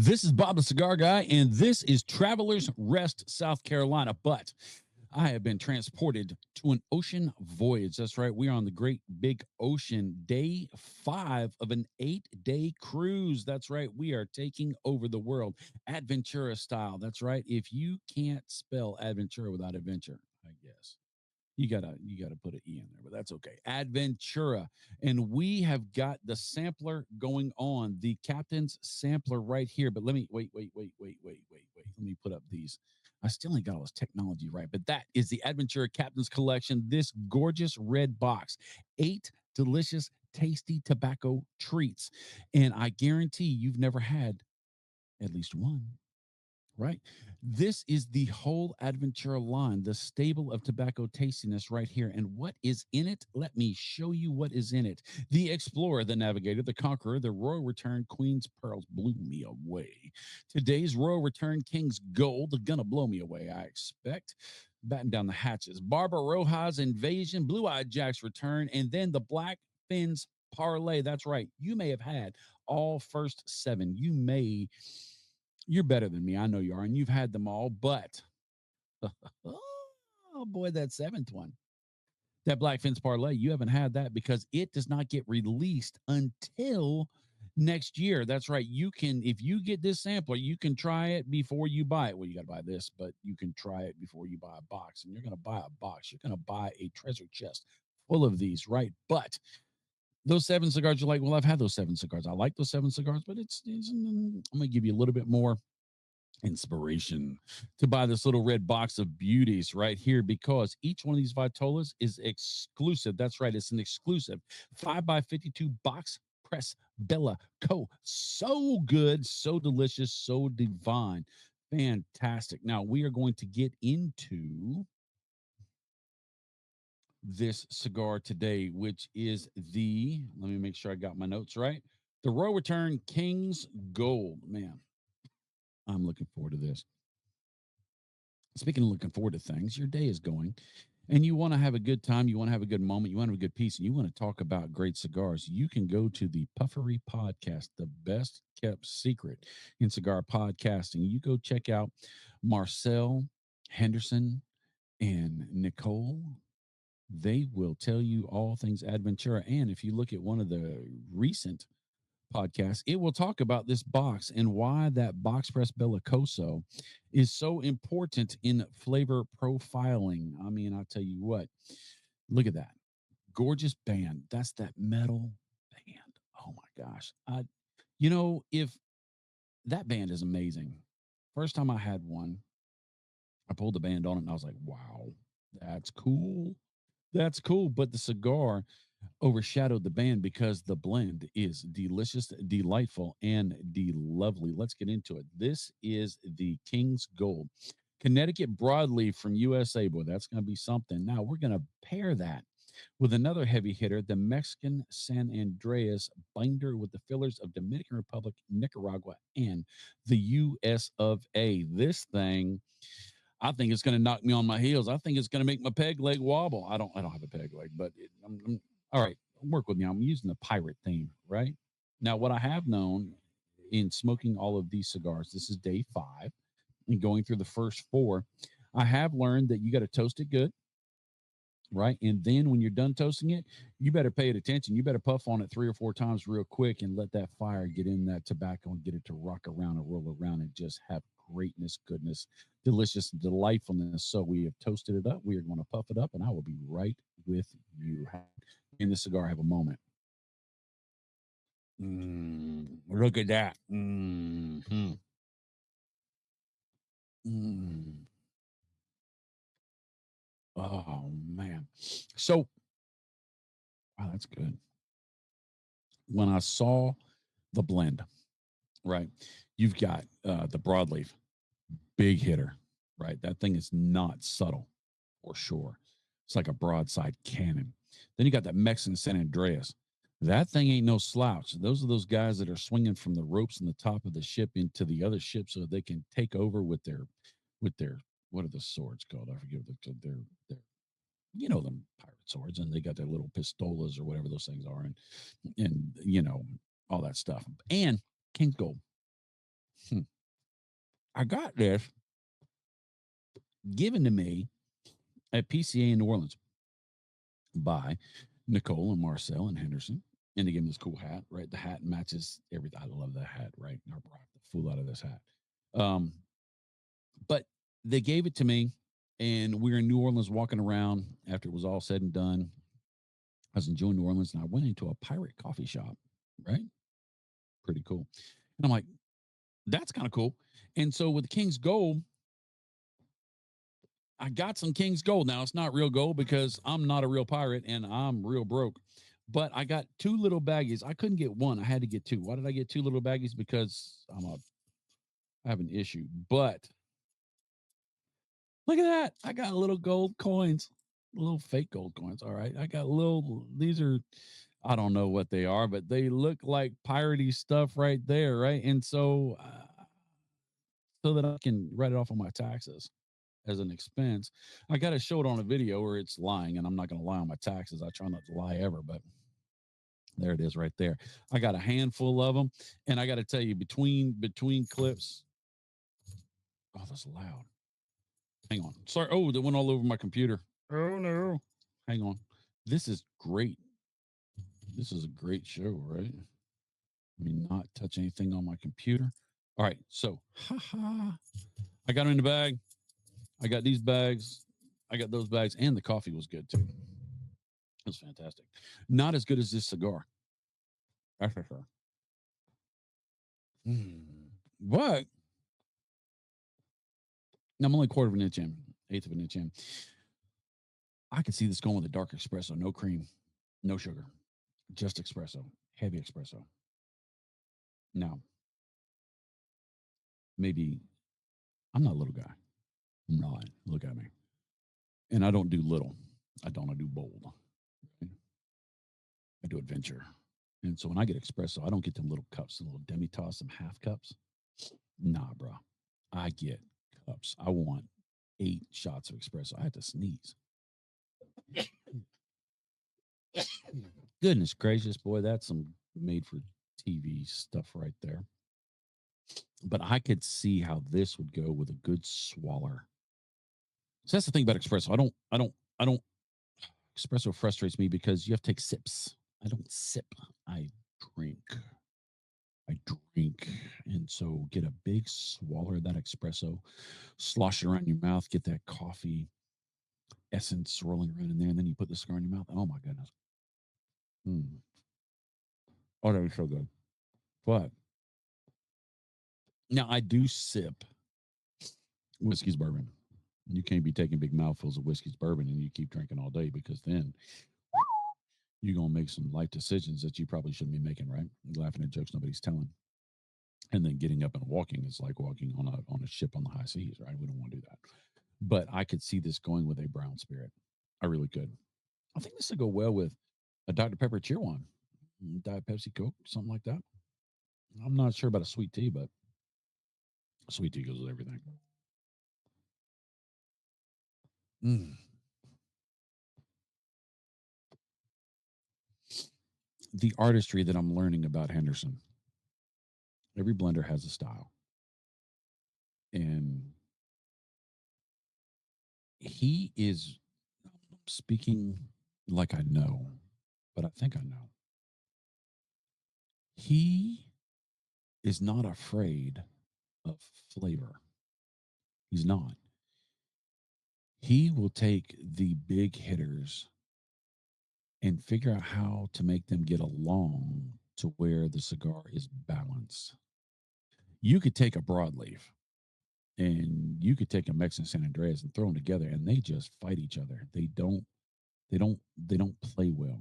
This is Bob the Cigar Guy, and this is Traveler's Rest, South Carolina. But I have been transported to an ocean voyage. That's right. We are on the great big ocean, day 5 of an 8-day cruise. That's right. We are taking over the world, Adventura style. That's right. If you can't spell Adventura without adventure, I guess. You gotta put an E in there, but that's okay. Adventura. And we have got the sampler going on, the captain's sampler right here. But let me wait. Let me put up these. I still ain't got all this technology right, but that is the Adventura Captain's Collection. This gorgeous red box, 8 delicious, tasty tobacco treats. And I guarantee you've never had at least one. Right. This is the whole Adventura line, the stable of tobacco tastiness right here. And what is in it? Let me show you what is in it. The Explorer, the Navigator, the Conqueror, the Royal Return Queen's Pearls blew me away. Today's Royal Return King's Gold, gonna blow me away, I expect. Batten down the hatches. Barbara Rojas Invasion, Blue Eyed Jack's Return, and then the Black Fins Parlay. That's right. You may have had all first 7. You're better than me. I know you are, and you've had them all, but oh boy, that 7th one, that Black Fence Parlay, you haven't had that because it does not get released until next year. That's right. You can, if you get this sampler, you can try it before you buy it. Well, you got to buy this, but you can try it before you buy a box, and you're going to buy a box. You're going to buy a treasure chest full of these, right? But those 7 cigars, you're like, well, I've had those 7 cigars. I like those 7 cigars, but I'm going to give you a little bit more inspiration to buy this little red box of beauties right here, because each one of these Vitolas is exclusive. That's right. It's an exclusive 5x52 box press Bella Co. So good, so delicious, so divine. Fantastic. Now we are going to get into this cigar today, which is let me make sure I got my notes right. The Royal Return King's Gold. Man, I'm looking forward to this. Speaking of looking forward to things, your day is going and you want to have a good time. You want to have a good moment. You want to have a good piece, and you want to talk about great cigars. You can go to the Puffery Podcast, the best kept secret in cigar podcasting. You go check out Marcel, Henderson, and Nicole. They will tell you all things Adventura. And if you look at one of the recent podcasts, it will talk about this box and why that box press Bellicoso is so important in flavor profiling. I mean, I'll tell you what, look at that gorgeous band. That's that metal band. Oh my gosh. If that band is amazing. First time I had one, I pulled the band on it and I was like, wow, that's cool. That's cool. But the cigar overshadowed the band because the blend is delicious, delightful, and lovely. Let's get into it. This is the King's Gold, Connecticut broadleaf from USA. Boy, that's going to be something. Now we're going to pair that with another heavy hitter, the Mexican San Andreas binder with the fillers of Dominican Republic, Nicaragua, and the US of A. This thing, I think it's going to knock me on my heels. I think it's going to make my peg leg wobble. I don't have a peg leg, but I'm all right. Work with me. I'm using the pirate theme, right? Now, what I have known in smoking all of these cigars, this is day 5 and going through the first 4, I have learned that you got to toast it good, right? And then when you're done toasting it, you better pay it attention. You better puff on it 3 or 4 times real quick and let that fire get in that tobacco and get it to rock around and roll around and just have greatness, goodness, delicious delightfulness. So we have toasted it up. We are going to puff it up, and I will be right with you. In the cigar, have a moment. Look at that. Mm-hmm. Oh man. So, wow, that's good. When I saw the blend, right, you've got the broadleaf, big hitter, right? That thing is not subtle for sure. It's like a broadside cannon. Then you got that Mexican San Andreas. That thing ain't no slouch. Those are those guys that are swinging from the ropes in the top of the ship into the other ship so they can take over with their what are the swords called? I forget what their them pirate swords, and they got their little pistolas or whatever those things are, and all that stuff. And King's Gold. I got this given to me at PCA in New Orleans by Nicole and Marcel and Henderson. And they gave me this cool hat, right? The hat matches everything. I love that hat, right? I rock the fool out of this hat. But they gave it to me, and we were in New Orleans walking around after it was all said and done. I was enjoying New Orleans, and I went into a pirate coffee shop, right? Pretty cool. And I'm like, that's kind of cool. And so with King's Gold, I got some King's Gold. Now it's not real gold because I'm not a real pirate and I'm real broke. But I got two little baggies. I couldn't get one. I had to get two. Why did I get two little baggies? Because I have an issue. But look at that. I got little gold coins, little fake gold coins. All right. I got these are, I don't know what they are, but they look like piratey stuff right there. Right. And so that I can write it off on my taxes as an expense. I got to show it on a video or it's lying, and I'm not going to lie on my taxes. I try not to lie ever, but there it is right there. I got a handful of them, and I got to tell you, between clips. Oh, that's loud. Hang on. Sorry. Oh, that went all over my computer. Oh no. Hang on. This is great. This is a great show, right? Let me not touch anything on my computer. All right. So, I got them in the bag. I got these bags. I got those bags, and the coffee was good too. It was fantastic. Not as good as this cigar. That's for sure. But I'm only a quarter of an inch in, eighth of an inch in. I could see this going with a dark espresso, no cream, no sugar, just espresso, heavy espresso. Now, maybe I'm not a little guy. I'm not. Look at me. And I don't do little. I do bold. Okay? I do adventure. And so when I get espresso, I don't get them little cups, the little demi-tasse, some half cups. Nah, bro. I get cups. I want 8 shots of espresso. I had to sneeze. Goodness gracious, boy, that's some made for TV stuff right there. But I could see how this would go with a good swaller. So that's the thing about espresso. I don't espresso frustrates me because you have to take sips. I don't sip. I drink. I drink. And so get a big swaller of that espresso, slosh it around your mouth, get that coffee essence swirling around in there, and then you put the cigar in your mouth. Oh my goodness. Oh, that was so good. But now I do sip whiskey's bourbon. You can't be taking big mouthfuls of whiskey's bourbon and you keep drinking all day because then you're going to make some life decisions that you probably shouldn't be making, right? Laughing at jokes nobody's telling. And then getting up and walking is like walking on a ship on the high seas, right? We don't want to do that. But I could see this going with a brown spirit. I really could. I think this would go well with a Dr. Pepper cheer one, Diet Pepsi Coke, something like that. I'm not sure about a sweet tea, but sweet tea goes with everything. The artistry that I'm learning about Henderson. Every blender has a style. And he is speaking like I know, but I think I know. He is not afraid of flavor. He's not. He will take the big hitters and figure out how to make them get along to where the cigar is balanced. You could take a broadleaf and you could take a Mexican San Andreas and throw them together and they just fight each other. They don't play well.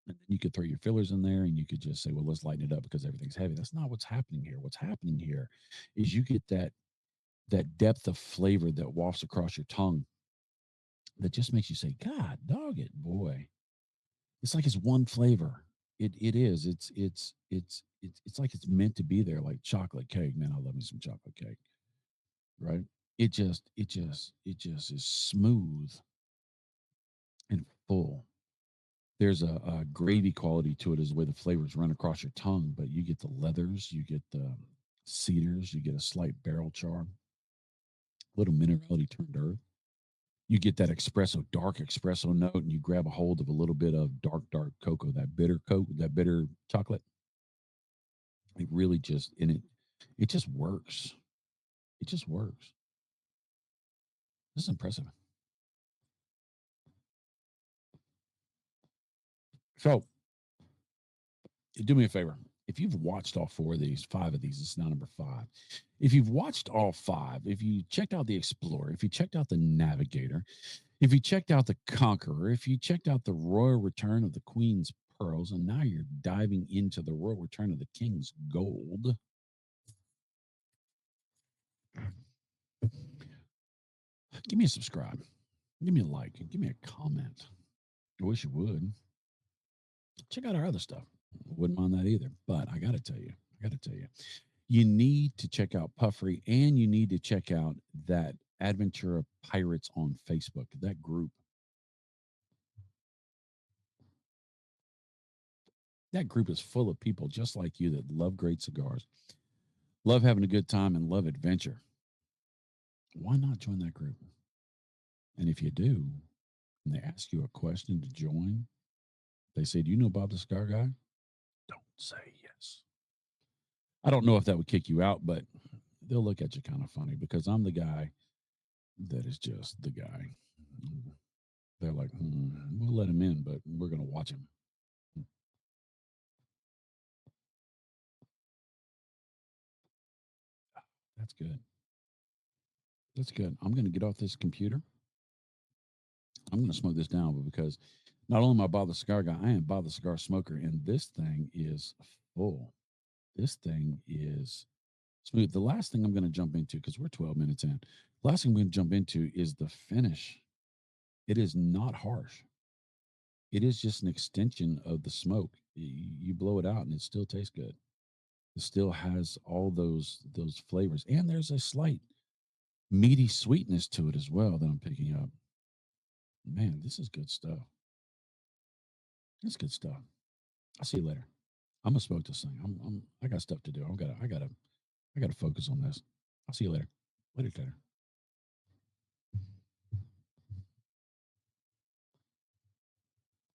And then you could throw your fillers in there and you could just say, well, let's lighten it up because everything's heavy. That's not what's happening here. What's happening here is you get that depth of flavor that wafts across your tongue that just makes you say, God, dog it, boy. It's like it's one flavor. It is. It's like it's meant to be there, like chocolate cake. Man, I love me some chocolate cake. Right? It just is smooth and full. There's a gravy quality to it as the way the flavors run across your tongue, but you get the leathers, you get the cedars, you get a slight barrel char. little minerality turned to earth. You get that espresso, dark espresso note, and you grab a hold of a little bit of dark cocoa, that bitter chocolate. It really just it just works. It just works. This is impressive. So do me a favor. If you've watched all four of these, five of these, it's now number five. If you've watched all five, if you checked out the Explorer, if you checked out the Navigator, if you checked out the Conqueror, if you checked out the Royal Return of the Queen's Pearls, and now you're diving into the Royal Return of the King's Gold, give me a subscribe, give me a like, give me a comment. I wish you would. Check out our other stuff. Wouldn't mind that either. But I got to tell you, you need to check out Puffery and you need to check out that Adventura Pirates on Facebook, that group. That group is full of people just like you that love great cigars, love having a good time, and love adventure. Why not join that group? And if you do, and they ask you a question to join, they say, "Do you know Bob the Cigar Guy?" Don't say yes. I don't know if that would kick you out, but they'll look at you kind of funny because I'm the guy that is just the guy. They're like, we'll let him in, but we're going to watch him. That's good. That's good. I'm going to get off this computer. I'm going to smoke this down, but because not only am I Bob the Cigar Guy, I am Bob the Cigar Smoker, and this thing is full. This thing is smooth. The last thing I'm going to jump into, because we're 12 minutes in, last thing I'm going to jump into is the finish. It is not harsh. It is just an extension of the smoke. You blow it out, and it still tastes good. It still has all those flavors, and there's a slight meaty sweetness to it as well that I'm picking up. Man, this is good stuff. It's good stuff. I'll see you later. I'm gonna smoke this thing. I got stuff to do. I gotta focus on this. I'll see you later. Later, Tater.